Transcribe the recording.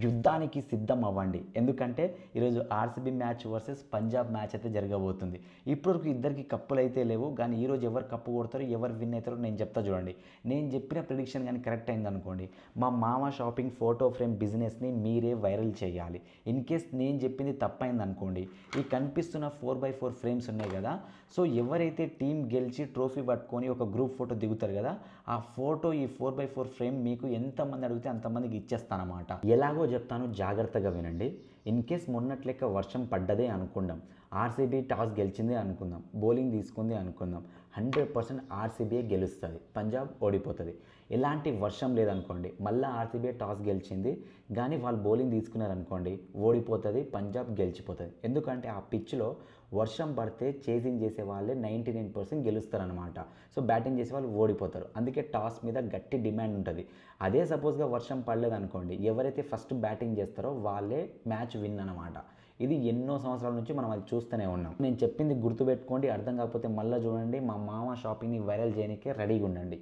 యుద్ధానికి సిద్ధం అవ్వండి. ఎందుకంటే ఈరోజు RCB match versus Punjab match అయితే జరగబోతుంది. ఇప్పటివరకు ఇద్దరికి కప్పులు అయితే లేవు, కానీ ఈరోజు ఎవరు కప్పు కొడతారో ఎవరు విన్ అవుతారో నేను చెప్తా చూడండి. నేను చెప్పిన ప్రిడిక్షన్ కానీ కరెక్ట్ అయిందనుకోండి, మా మామ షాపింగ్ ఫోటో ఫ్రేమ్ బిజినెస్ని మీరే వైరల్ చేయాలి. ఇన్ కేస్ నేను చెప్పింది తప్పైందనుకోండి, ఈ కనిపిస్తున్న 4x4 ఫ్రేమ్స్ ఉన్నాయి కదా, సో ఎవరైతే టీం గెలిచి ట్రోఫీ పట్టుకొని ఒక గ్రూప్ ఫోటో దిగుతారు కదా, ఆ ఫోటో ఈ 4x4 ఫ్రేమ్ మీకు ఎంతమంది అడిగితే అంతమందికి ఇచ్చేస్తానమాట. ఎలాగో చెప్తాను, జాగ్రత్తగా వినండి. ఇన్ కేస్ మొన్నటి లెక్క వర్షం పడ్డదే అనుకుందాం, ఆర్సీబీ టాస్ గెలిచిందే అనుకుందాం, బౌలింగ్ తీసుకుంది అనుకుందాం, 100% ఆర్సీబీ గెలుస్తుంది, పంజాబ్ ఓడిపోతుంది. ఎలాంటి వర్షం లేదనుకోండి, మళ్ళీ ఆర్సీబీ టాస్ గెలిచింది కానీ వాళ్ళు బౌలింగ్ తీసుకున్నారనుకోండి, ఓడిపోతుంది, పంజాబ్ గెలిచిపోతుంది. ఎందుకంటే ఆ పిచ్లో వర్షం పడితే చేసింగ్ చేసే వాళ్ళే 99% గెలుస్తారనమాట. సో బ్యాటింగ్ చేసే వాళ్ళు ఓడిపోతారు. అందుకే టాస్ మీద గట్టి డిమాండ్ ఉంటుంది. అదే సపోజ్గా వర్షం పడలేదనుకోండి, ఎవరైతే ఫస్ట్ బ్యాటింగ్ చేస్తారో వాళ్ళే మ్యాచ్ విన్ అనమాట. ఇది ఎన్నో సంవత్సరాల నుంచి మనం అది చూస్తూనే ఉన్నాం. నేను చెప్పింది గుర్తుపెట్టుకోండి, అర్థం కాకపోతే మళ్ళీ చూడండి. మా మామ షాపింగ్ని వైరల్ చేయడానికే రెడీగా ఉండండి.